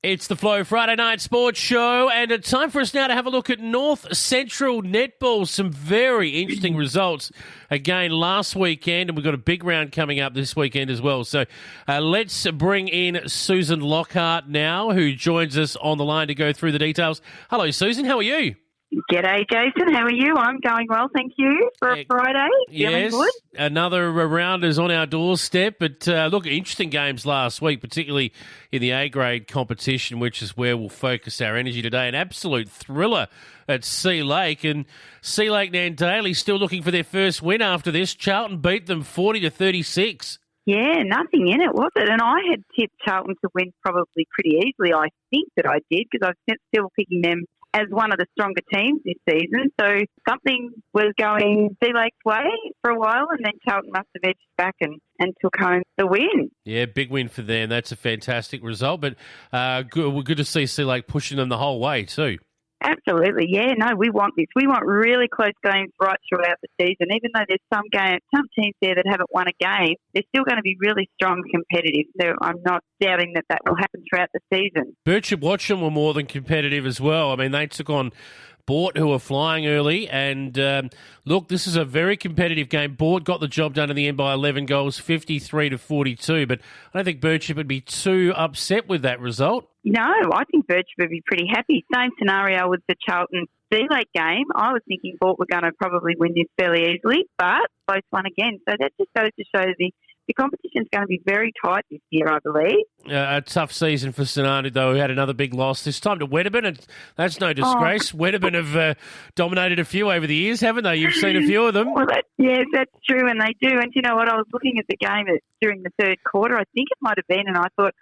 It's the Flow Friday Night Sports Show, and it's time for us now to have a look at North Central Netball. Some very interesting results again last weekend, and we've got a big round coming up this weekend as well. So let's bring in Susan Lockhart now, who joins us on the line to go through the details. Hello, Susan. How are you? G'day, Jason. How are you? I'm going well, thank you, for a Friday. Feeling yes, good? Another round is on our doorstep. But look, interesting games last week, particularly in the A-grade competition, which is where we'll focus our energy today. An absolute thriller at Sea Lake. And Sea Lake Nandaly still looking for their first win after this. Charlton beat them 40-36. Yeah, nothing in it, was it? And I had tipped Charlton to win probably pretty easily. I think that I did, because I'm still picking them as one of the stronger teams this season. So something was going Sea Lake's way for a while, and then Charlton must have edged back and took home the win. Yeah, big win for them. That's a fantastic result. But good to see Sea Lake pushing them the whole way too. Absolutely, yeah. No, we want this. We want really close games right throughout the season. Even though there's some teams there that haven't won a game, they're still going to be really strong and competitive. So I'm not doubting that will happen throughout the season. Birchip Watcham were more than competitive as well. I mean, they took on Bort, who are flying early. And look, this is a very competitive game. Bort got the job done in the end by 11 goals, 53-42. But I don't think Birchip would be too upset with that result. No, I think Birchip would be pretty happy. Same scenario with the Charlton Sea Lake game. I was thinking Bort were going to probably win this fairly easily, but both won again. So that just goes to show the competition's going to be very tight this year, I believe. A tough season for St Arnaud, though, who had another big loss. This time to Wedderburn, and that's no disgrace. Wedderburn have dominated a few over the years, haven't they? You've seen a few of them. Well, yes, that's true, and they do. And you know what? I was looking at the game during the third quarter. I think it might have been, and I thought,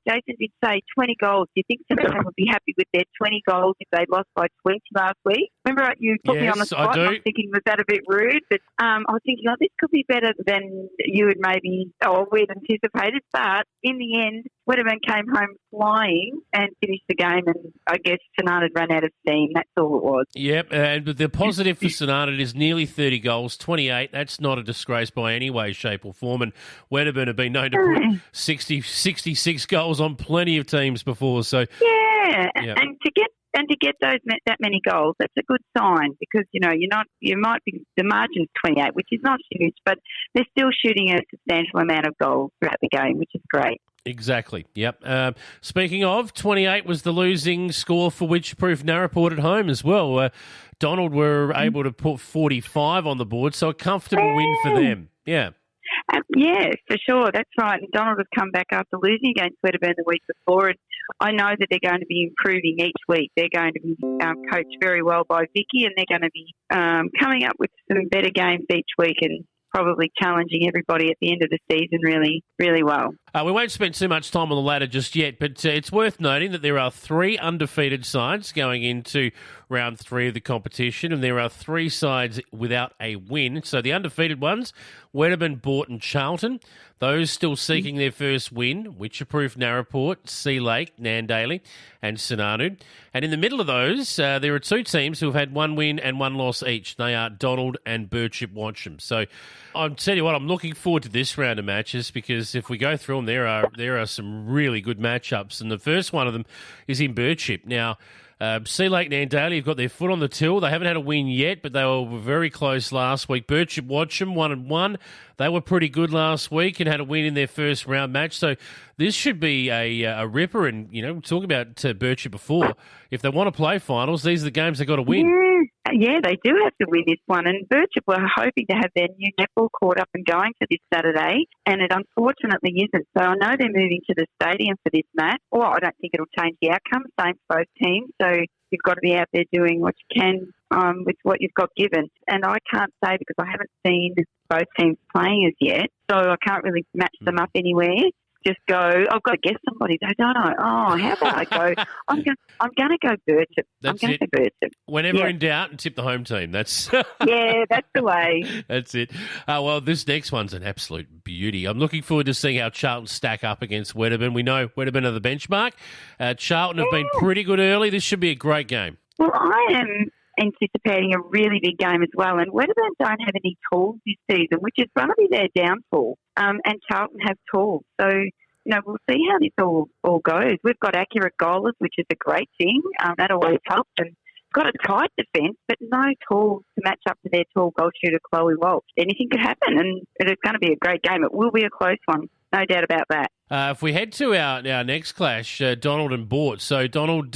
Jason did say 20 goals. Do you think some of them would be happy with their 20 goals if they lost by 20 last week? Remember you put me on the spot? I do. I was thinking, was that a bit rude? But I was thinking, this could be better than you had maybe, we'd anticipated. But in the end, Wedderburn came home flying and finished the game, and I guess St Arnaud ran out of steam. That's all it was. Yep, and the positive for St Arnaud is nearly 30 goals, 28. That's not a disgrace by any way, shape or form. And Wedderburn have been known to put 66 goals on plenty of teams before. So yeah, yep. And to get that many goals, that's a good sign, because the margin's 28, which is not huge, but they're still shooting a substantial amount of goals throughout the game, which is great. Exactly, yep. Speaking of, 28 was the losing score for Wycheproof Narraport at home as well. Donald were able to put 45 on the board, so a comfortable win for them. Yeah. Yeah, for sure. That's right. And Donald has come back after losing against Wedderburn the week before. And I know that they're going to be improving each week. They're going to be coached very well by Vicky, and they're going to be coming up with some better games each week and probably challenging everybody at the end of the season really, really well. We won't spend too much time on the ladder just yet, but it's worth noting that there are 3 undefeated sides going into round 3 of the competition, and there are 3 sides without a win. So the undefeated ones, Wedderburn, Bort and Charlton, those still seeking their first win, Wycheproof Narraport, Sea Lake, Nandaly and St Arnaud. And in the middle of those, there are 2 teams who have had 1 win and 1 loss each. They are Donald and Birchip Watcham. So I'll tell you what, I'm looking forward to this round of matches, because if we go through them, there are some really good matchups. And the first one of them is in Birchip. Now, Sea Lake Nandaly have got their foot on the till. They haven't had a win yet, but they were very close last week. Birchip Watcham 1-1. They were pretty good last week and had a win in their first round match. So this should be a ripper. And, we were talking about Birchip before. If they want to play finals, these are the games they've got to win. Yeah, they do have to win this one. And Birchip were hoping to have their new netball court up and going for this Saturday, and it unfortunately isn't. So I know they're moving to the stadium for this match. I don't think it'll change the outcome. Same for both teams. So you've got to be out there doing what you can with what you've got given. And I can't say, because I haven't seen both teams playing as yet, so I can't really match them up anywhere. Just go, I've got to guess somebody, don't I? How about I go? I'm going to go Birchip. That's I'm going to go Birchip. Whenever in doubt, and tip the home team. That's yeah, that's the way. That's it. Well, this next one's an absolute beauty. I'm looking forward to seeing how Charlton stack up against Wedderburn. We know Wedderburn are the benchmark. Charlton have been pretty good early. This should be a great game. Well, I am anticipating a really big game as well. And Wedderburn don't have any tools this season, which is going to be their downfall. And Charlton have tools. So we'll see how this all goes. We've got accurate goalers, which is a great thing. That always helps. And got a tight defence, but no tools to match up to their tall goal shooter, Chloe Walsh. Anything could happen, and it's going to be a great game. It will be a close one, no doubt about that. If we head to our next clash, Donald and Bort. So Donald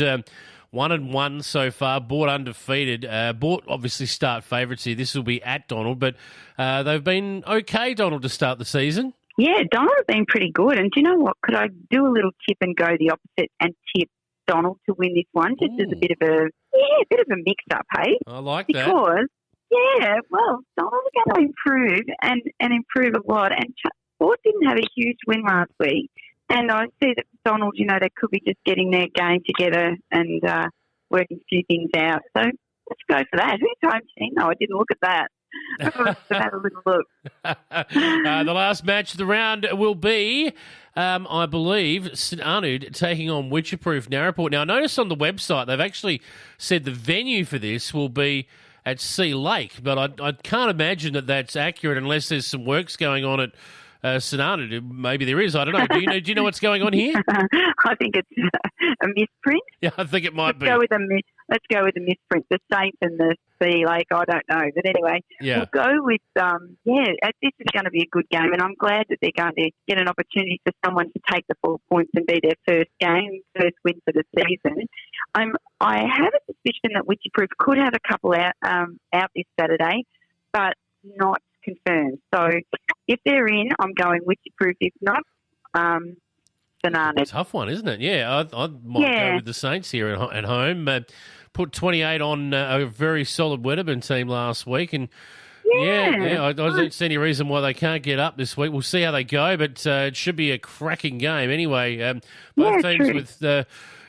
1-1 so far, Bort undefeated. Bort obviously start favourites here. This will be at Donald, but they've been okay, Donald, to start the season. Yeah, Donald have been pretty good. And do you know what? Could I do a little tip and go the opposite and tip Donald to win this one, just as a bit of a mix-up, hey? I like that. Because, Donald are going to improve and improve a lot. And Bort didn't have a huge win last week. And I see that Donald, they could be just getting their game together and working a few things out. So let's go for that. Who's home team? No, I didn't look at that. Let's have a little look. The last match of the round will be, I believe, St Arnaud taking on Witcherproof Narraport. Now, notice on the website they've actually said the venue for this will be at Sea Lake, but I can't imagine that that's accurate unless there's some works going on at St Arnaud. Maybe there is. I don't know. Do you know what's going on here? I think it's a misprint. Yeah, I think it might be. Let's go with a misprint. The Saints and the Sea Lake. I don't know, but anyway, we'll go with this is going to be a good game, and I'm glad that they're going to get an opportunity for someone to take the 4 points and be their first win for the season. I have a suspicion that Witcherproof could have a couple out this Saturday, but not confirmed. So if they're in, I'm going Witcherproof. If not, St Arnaud. Tough one, isn't it? Yeah, I might go with the Saints here at home. Put 28 on a very solid Wedderburn team last week, and I don't see any reason why they can't get up this week. We'll see how they go, but it should be a cracking game anyway. Both teams with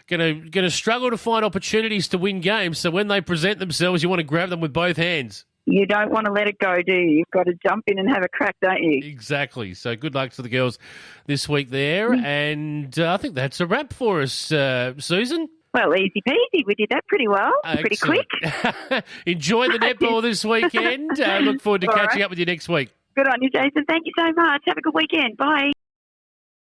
going to struggle to find opportunities to win games. So when they present themselves, you want to grab them with both hands. You don't want to let it go, do you? You've got to jump in and have a crack, don't you? Exactly. So good luck to the girls this week there. And I think that's a wrap for us, Susan. Well, easy peasy. We did that pretty well, pretty quick. Enjoy the netball this weekend. Look forward to catching up with you next week. Good on you, Jason. Thank you so much. Have a good weekend. Bye.